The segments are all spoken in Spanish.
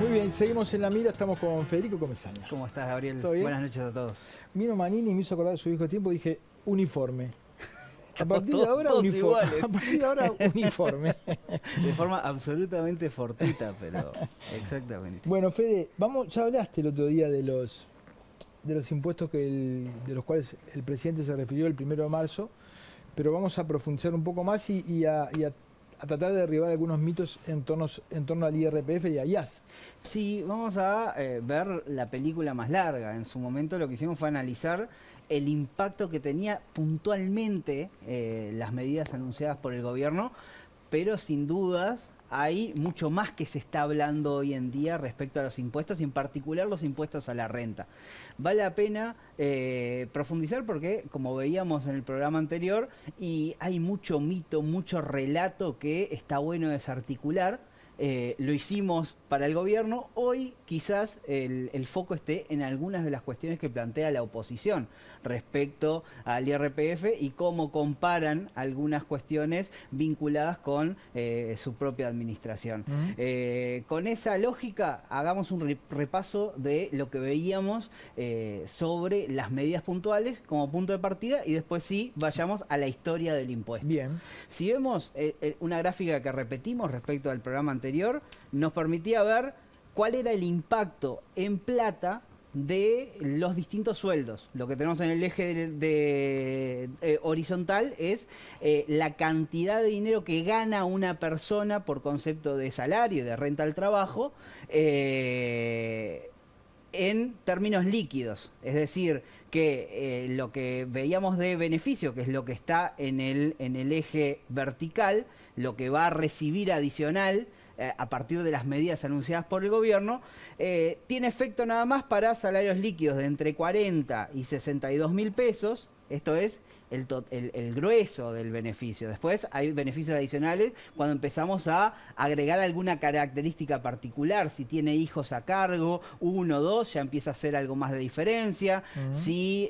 Muy bien, seguimos en la mira, estamos con Federico Comesaña. ¿Cómo estás, Gabriel? ¿Todo bien? Buenas noches a todos. Mino Manini me hizo acordar de su viejo tiempo y dije, uniforme. A partir de Todos- ahora, todos uniforme. iguales. A partir de ahora, uniforme. De forma absolutamente fortuita, pero exactamente. Bueno, Fede, ya hablaste el otro día de los impuestos de los cuales el presidente se refirió el 1 de marzo, pero vamos a profundizar un poco más y a tratar de derribar algunos mitos en torno al IRPF y a IAS. Sí, vamos a ver la película más larga. En su momento lo que hicimos fue analizar el impacto que tenía puntualmente las medidas anunciadas por el gobierno, pero sin dudas hay mucho más que se está hablando hoy en día respecto a los impuestos, y en particular los impuestos a la renta. Vale la pena profundizar porque, como veíamos en el programa anterior, y hay mucho mito, mucho relato que está bueno desarticular. Lo hicimos para el gobierno. Hoy quizás el foco esté en algunas de las cuestiones que plantea la oposición respecto al IRPF y cómo comparan algunas cuestiones vinculadas con su propia administración. Con esa lógica, hagamos un repaso de lo que veíamos sobre las medidas puntuales como punto de partida, y después sí vayamos a la historia del impuesto. Bien. Si vemos una gráfica que repetimos respecto al programa anterior, nos permitía ver cuál era el impacto en plata de los distintos sueldos. Lo que tenemos en el eje horizontal es la cantidad de dinero que gana una persona por concepto de salario, de renta al trabajo, en términos líquidos. Es decir, que lo que veíamos de beneficio, que es lo que está en el eje vertical, lo que va a recibir adicional a partir de las medidas anunciadas por el gobierno, tiene efecto nada más para salarios líquidos de entre 40 y 62 mil pesos. Esto es el grueso del beneficio. Después hay beneficios adicionales cuando empezamos a agregar alguna característica particular. Si tiene hijos a cargo, 1 o 2, ya empieza a hacer algo más de diferencia. Si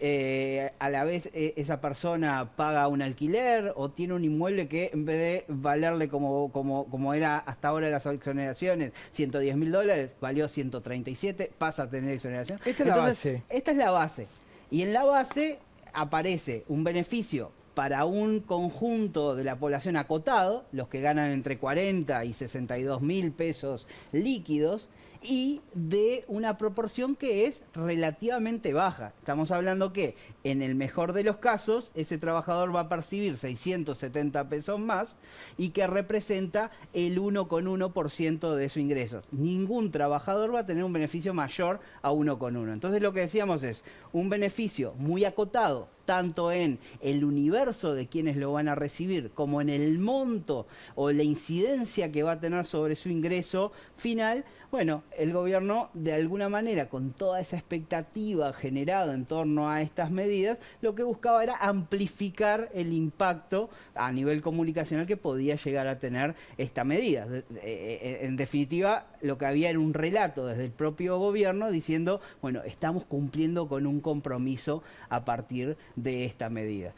a la vez esa persona paga un alquiler o tiene un inmueble que en vez de valerle como era hasta ahora las exoneraciones, $110.000, valió 137, pasa a tener exoneración. Esta es la base. Esta es la base. Y en la base aparece un beneficio para un conjunto de la población acotado, los que ganan entre 40 y 62 mil pesos líquidos, y de una proporción que es relativamente baja. Estamos hablando que en el mejor de los casos ese trabajador va a percibir 670 pesos más, y que representa el 1,1% de su ingresos. Ningún trabajador va a tener un beneficio mayor a 1,1. Entonces lo que decíamos es un beneficio muy acotado, tanto en el universo de quienes lo van a recibir como en el monto o la incidencia que va a tener sobre su ingreso final. Bueno, el gobierno, de alguna manera, con toda esa expectativa generada en torno a estas medidas, lo que buscaba era amplificar el impacto a nivel comunicacional que podía llegar a tener esta medida. En definitiva, lo que había era un relato desde el propio gobierno diciendo, bueno, estamos cumpliendo con un compromiso a partir de esta medida.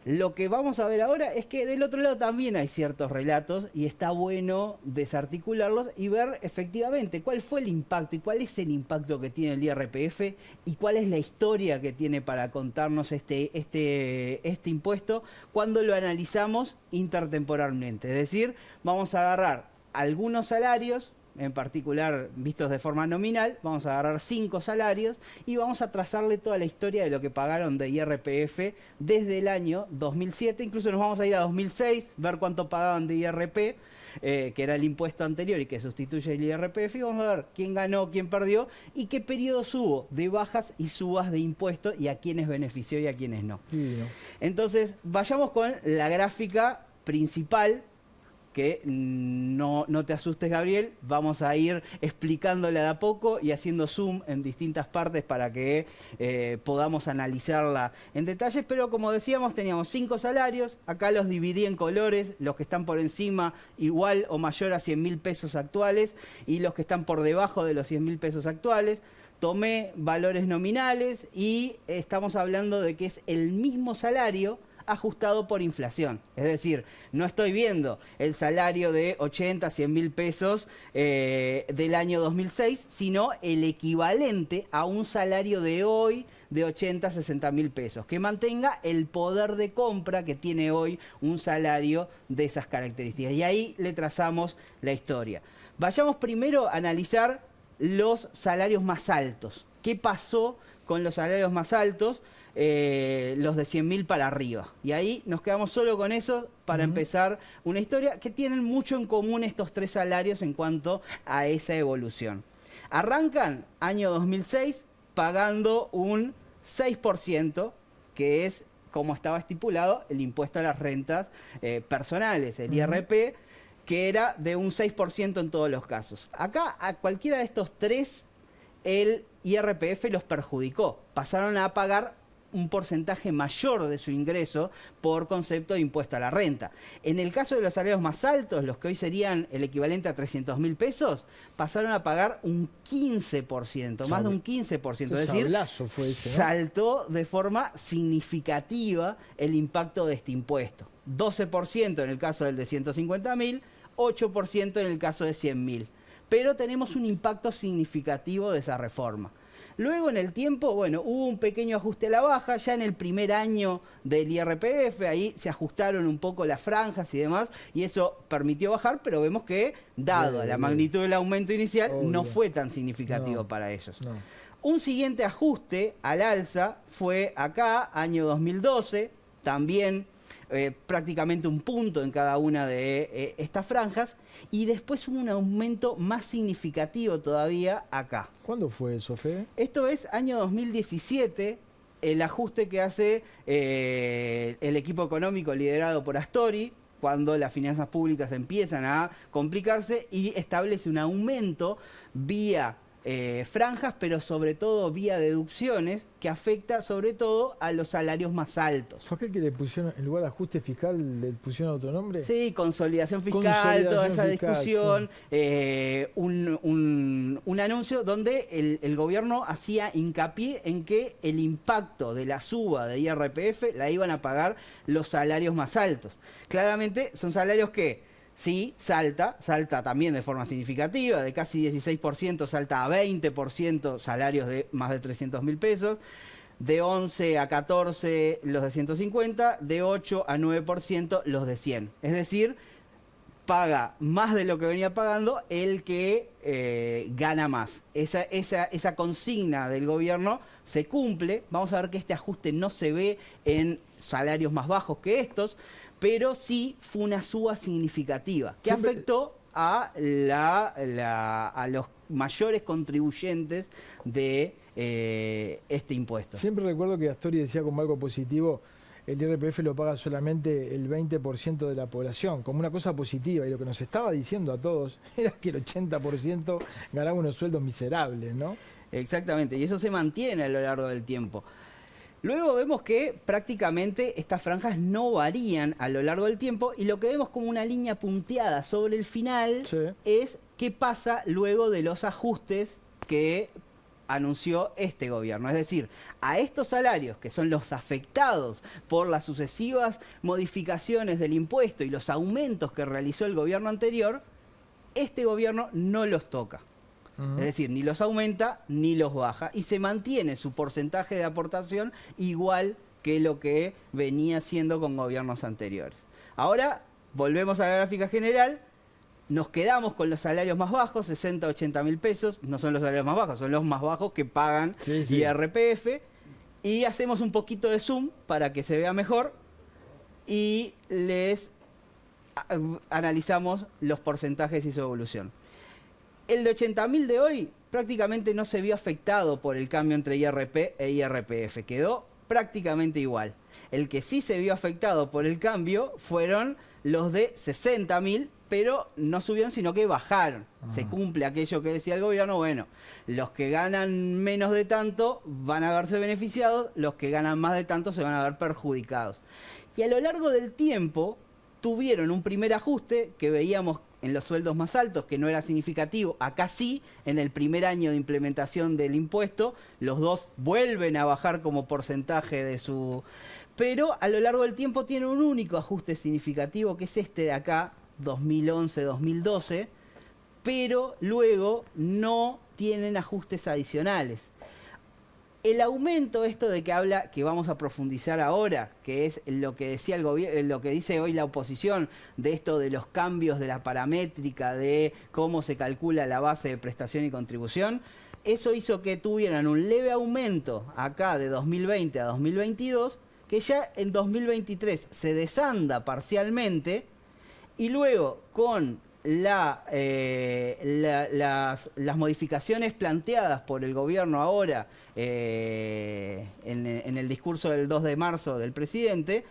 Lo que vamos a ver ahora es que del otro lado también hay ciertos relatos, y está bueno desarticularlos y ver efectivamente cuál fue el impacto y cuál es el impacto que tiene el IRPF y cuál es la historia que tiene para contarnos este impuesto cuando lo analizamos intertemporalmente. Es decir, vamos a agarrar algunos salarios, en particular vistos de forma nominal, vamos a agarrar 5 salarios y vamos a trazarle toda la historia de lo que pagaron de IRPF desde el año 2007, incluso nos vamos a ir a 2006, ver cuánto pagaban de IRP, que era el impuesto anterior y que sustituye el IRPF, y vamos a ver quién ganó, quién perdió y qué periodos hubo de bajas y subas de impuestos y a quiénes benefició y a quiénes no. Sí, no. Entonces, vayamos con la gráfica principal, que no te asustes, Gabriel, vamos a ir explicándola de a poco y haciendo zoom en distintas partes para que podamos analizarla en detalles, pero como decíamos, teníamos 5 salarios, acá los dividí en colores, los que están por encima igual o mayor a 100 mil pesos actuales y los que están por debajo de los 100 mil pesos actuales. Tomé valores nominales y estamos hablando de que es el mismo salario ajustado por inflación. Es decir, no estoy viendo el salario de 80, 100 mil pesos del año 2006, sino el equivalente a un salario de hoy de 80, 60 mil pesos, que mantenga el poder de compra que tiene hoy un salario de esas características. Y ahí le trazamos la historia. Vayamos primero a analizar los salarios más altos. ¿Qué pasó con los salarios más altos? Los de 100.000 para arriba. Y ahí nos quedamos solo con eso para empezar una historia que tienen mucho en común estos tres salarios en cuanto a esa evolución. Arrancan año 2006 pagando un 6%, que es, como estaba estipulado, el impuesto a las rentas personales, el IRP, que era de un 6% en todos los casos. Acá, a cualquiera de estos tres, el IRPF los perjudicó. Pasaron a pagar un porcentaje mayor de su ingreso por concepto de impuesto a la renta. En el caso de los salarios más altos, los que hoy serían el equivalente a 300 mil pesos, pasaron a pagar un 15%, más de un 15%. Es decir, fue ese, ¿no? Saltó de forma significativa el impacto de este impuesto. 12% en el caso del de 150 mil, 8% en el caso de 100 mil. Pero tenemos un impacto significativo de esa reforma. Luego en el tiempo, bueno, hubo un pequeño ajuste a la baja, ya en el primer año del IRPF, ahí se ajustaron un poco las franjas y demás, y eso permitió bajar, pero vemos que, dado la magnitud del aumento inicial, no fue tan significativo para ellos. Un siguiente ajuste al alza fue acá, año 2012, también prácticamente un punto en cada una de estas franjas, y después hubo un aumento más significativo todavía acá. ¿Cuándo fue eso, Fede? Esto es año 2017, el ajuste que hace el equipo económico liderado por Astori, cuando las finanzas públicas empiezan a complicarse, y establece un aumento vía franjas, pero sobre todo vía deducciones, que afecta sobre todo a los salarios más altos. ¿Fue aquel que le pusieron, en lugar de ajuste fiscal, le pusieron otro nombre? Sí, consolidación fiscal, toda esa discusión, sí. Un anuncio donde el gobierno hacía hincapié en que el impacto de la suba de IRPF la iban a pagar los salarios más altos. Claramente son salarios que sí, salta también de forma significativa, de casi 16% salta a 20% salarios de más de 300 mil pesos, de 11 a 14 los de 150, de 8 a 9% los de 100. Es decir, paga más de lo que venía pagando el que gana más. Esa consigna del gobierno se cumple. Vamos a ver que este ajuste no se ve en salarios más bajos que estos, pero sí fue una suba significativa que afectó a los mayores contribuyentes de este impuesto. Siempre recuerdo que Astori decía como algo positivo, el IRPF lo paga solamente el 20% de la población, como una cosa positiva, y lo que nos estaba diciendo a todos era que el 80% ganaba unos sueldos miserables, ¿no? Exactamente, y eso se mantiene a lo largo del tiempo. Luego vemos que prácticamente estas franjas no varían a lo largo del tiempo, y lo que vemos como una línea punteada sobre el final es qué pasa luego de los ajustes que anunció este gobierno. Es decir, a estos salarios, que son los afectados por las sucesivas modificaciones del impuesto y los aumentos que realizó el gobierno anterior, este gobierno no los toca. Es decir, ni los aumenta ni los baja, y se mantiene su porcentaje de aportación igual que lo que venía siendo con gobiernos anteriores. Ahora volvemos a la gráfica general, nos quedamos con los salarios más bajos, 60, 80 mil pesos, no son los salarios más bajos, son los más bajos que pagan IRPF, y hacemos un poquito de zoom para que se vea mejor y les analizamos los porcentajes y su evolución. El de 80.000 de hoy prácticamente no se vio afectado por el cambio entre IRP e IRPF, quedó prácticamente igual. El que sí se vio afectado por el cambio fueron los de 60.000, pero no subieron, sino que bajaron. Se cumple aquello que decía el gobierno, bueno, los que ganan menos de tanto van a verse beneficiados, los que ganan más de tanto se van a ver perjudicados. Y a lo largo del tiempo tuvieron un primer ajuste que veíamos en los sueldos más altos, que no era significativo. Acá sí, en el primer año de implementación del impuesto, los dos vuelven a bajar como porcentaje de su... Pero a lo largo del tiempo tiene un único ajuste significativo, que es este de acá, 2011-2012, pero luego no tienen ajustes adicionales. El aumento, esto de que habla, que vamos a profundizar ahora, que es lo que decía el gobierno, lo que dice hoy la oposición, de esto de los cambios de la paramétrica, de cómo se calcula la base de prestación y contribución, eso hizo que tuvieran un leve aumento acá de 2020 a 2022, que ya en 2023 se desanda parcialmente, y luego con las modificaciones planteadas por el gobierno ahora en el discurso del 2 de marzo del presidente,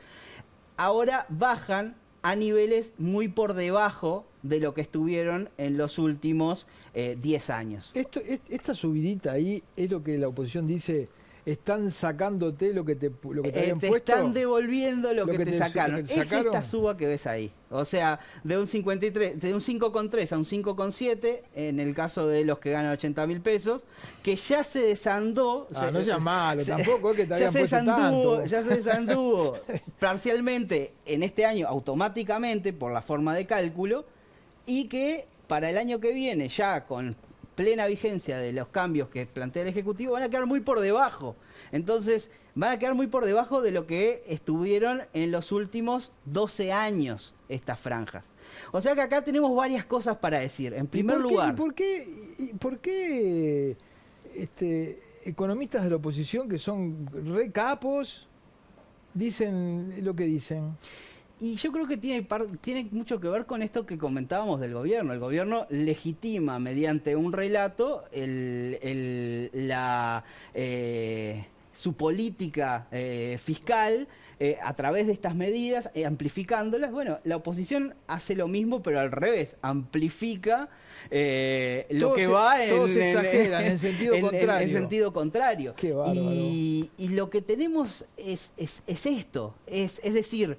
ahora bajan a niveles muy por debajo de lo que estuvieron en los últimos 10 años. Esta subidita ahí es lo que la oposición dice... ¿Están sacándote lo que te habían puesto? Te están devolviendo lo que te sacaron. Es esta suba que ves ahí. O sea, de un 53, de un 5,3 a un 5,7, en el caso de los que ganan 80.000 pesos, que ya se desandó. No seas malo, tampoco es que te habían puesto tanto. Ya se desanduvo parcialmente en este año, automáticamente, por la forma de cálculo, y que para el año que viene, ya con plena vigencia de los cambios que plantea el Ejecutivo, van a quedar muy por debajo. Entonces, van a quedar muy por debajo de lo que estuvieron en los últimos 12 años estas franjas. O sea que acá tenemos varias cosas para decir. En primer lugar... ¿Y por qué economistas de la oposición, que son re capos, dicen lo que dicen? Y yo creo que tiene mucho que ver con esto que comentábamos del gobierno. El gobierno legitima mediante un relato su política fiscal a través de estas medidas, amplificándolas. Bueno, la oposición hace lo mismo, pero al revés, amplifica lo que va en... Todos exageran en sentido contrario. En sentido contrario. Qué bárbaro. Y lo que tenemos es esto, es decir...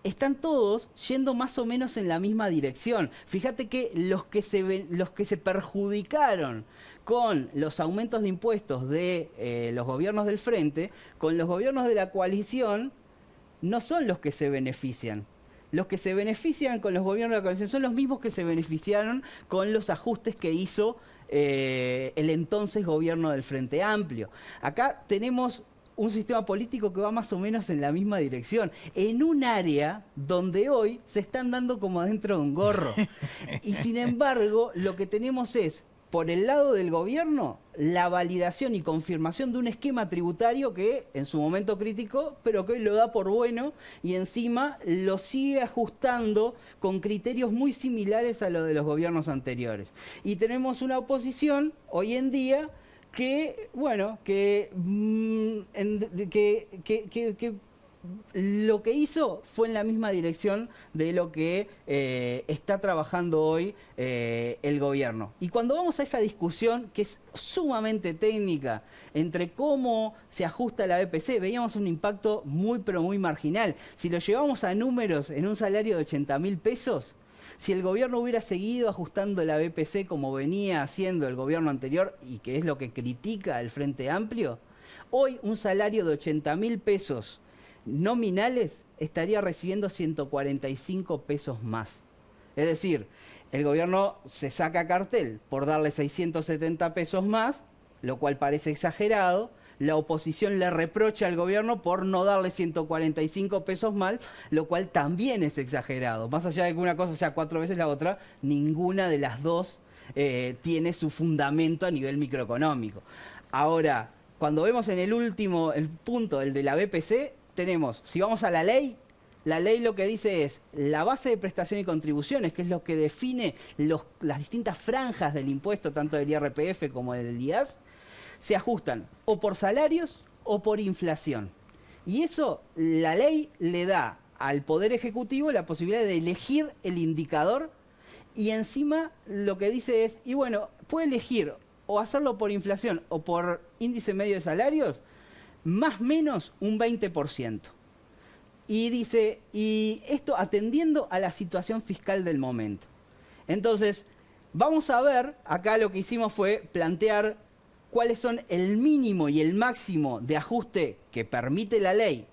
Están todos yendo más o menos en la misma dirección. Fíjate que los que se perjudicaron con los aumentos de impuestos de los gobiernos del frente, con los gobiernos de la coalición, no son los que se benefician. Los que se benefician con los gobiernos de la coalición son los mismos que se beneficiaron con los ajustes que hizo el entonces gobierno del Frente Amplio. Acá tenemos un sistema político que va más o menos en la misma dirección, en un área donde hoy se están dando como adentro de un gorro. Y sin embargo, lo que tenemos es, por el lado del gobierno, la validación y confirmación de un esquema tributario que en su momento criticó, pero que hoy lo da por bueno y encima lo sigue ajustando con criterios muy similares a los de los gobiernos anteriores. Y tenemos una oposición hoy en día que, bueno, que lo que hizo fue en la misma dirección de lo que está trabajando hoy el gobierno. Y cuando vamos a esa discusión, que es sumamente técnica, entre cómo se ajusta la BPC, veíamos un impacto muy, pero muy marginal. Si lo llevamos a números en un salario de 80.000 pesos, si el gobierno hubiera seguido ajustando la BPC como venía haciendo el gobierno anterior, y que es lo que critica el Frente Amplio, hoy un salario de 80.000 pesos nominales estaría recibiendo 145 pesos más. Es decir, el gobierno se saca cartel por darle 670 pesos más, lo cual parece exagerado. La oposición le reprocha al gobierno por no darle 145 pesos más, lo cual también es exagerado. Más allá de que una cosa sea 4 veces la otra, ninguna de las dos tiene su fundamento a nivel microeconómico. Ahora, cuando vemos en el punto, el de la BPC, tenemos, si vamos a la ley lo que dice es la base de prestación y contribuciones, que es lo que define las distintas franjas del impuesto, tanto del IRPF como del IAS, se ajustan o por salarios o por inflación. Y eso la ley le da al Poder Ejecutivo la posibilidad de elegir el indicador, y encima lo que dice es, y bueno, puede elegir o hacerlo por inflación o por índice medio de salarios, más o menos un 20%. Y dice, y esto atendiendo a la situación fiscal del momento. Entonces, vamos a ver, acá lo que hicimos fue plantear cuáles son el mínimo y el máximo de ajuste que permite la ley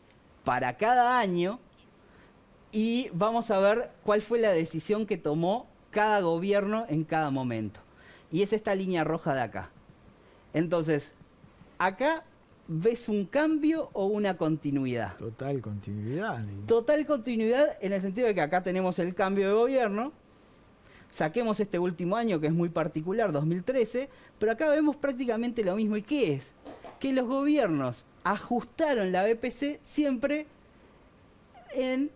para cada año y vamos a ver cuál fue la decisión que tomó cada gobierno en cada momento. Y es esta línea roja de acá. Entonces, acá ves un cambio o una continuidad. Total continuidad. Total continuidad en el sentido de que acá tenemos el cambio de gobierno. Saquemos este último año que es muy particular, 2013, pero acá vemos prácticamente lo mismo. ¿Y qué es? Que los gobiernos ajustaron la BPC siempre en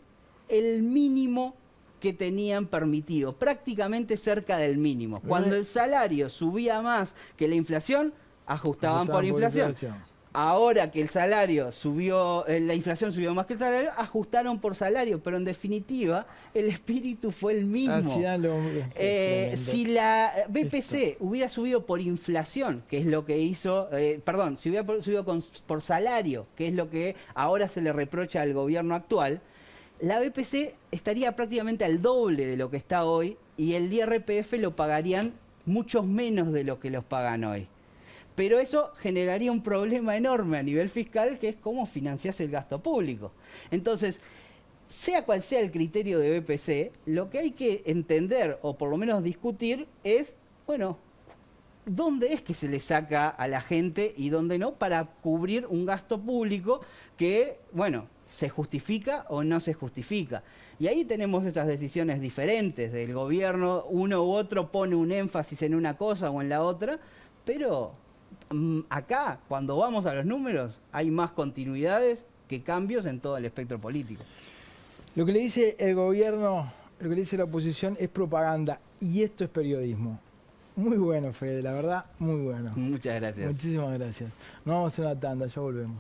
el mínimo que tenían permitido, prácticamente cerca del mínimo. Cuando el salario subía más que la inflación, ajustaban por inflación. Ahora que el salario subió, la inflación subió más que el salario, ajustaron por salario, pero en definitiva el espíritu fue el mismo. Si la BPC hubiera subido por inflación, que es lo que hizo, si hubiera subido por salario, que es lo que ahora se le reprocha al gobierno actual, la BPC estaría prácticamente al doble de lo que está hoy y el IRPF lo pagarían muchos menos de lo que los pagan hoy. Pero eso generaría un problema enorme a nivel fiscal, que es cómo financiarse el gasto público. Entonces, sea cual sea el criterio de BPC, lo que hay que entender, o por lo menos discutir, es, bueno, ¿dónde es que se le saca a la gente y dónde no para cubrir un gasto público que, bueno, se justifica o no se justifica? Y ahí tenemos esas decisiones diferentes del gobierno, uno u otro pone un énfasis en una cosa o en la otra, pero acá, cuando vamos a los números, hay más continuidades que cambios en todo el espectro político. Lo que le dice el gobierno, lo que le dice la oposición es propaganda y esto es periodismo. Muy bueno, Fede, la verdad, muy bueno. Muchas gracias. Muchísimas gracias. Nos vamos a una tanda, ya volvemos.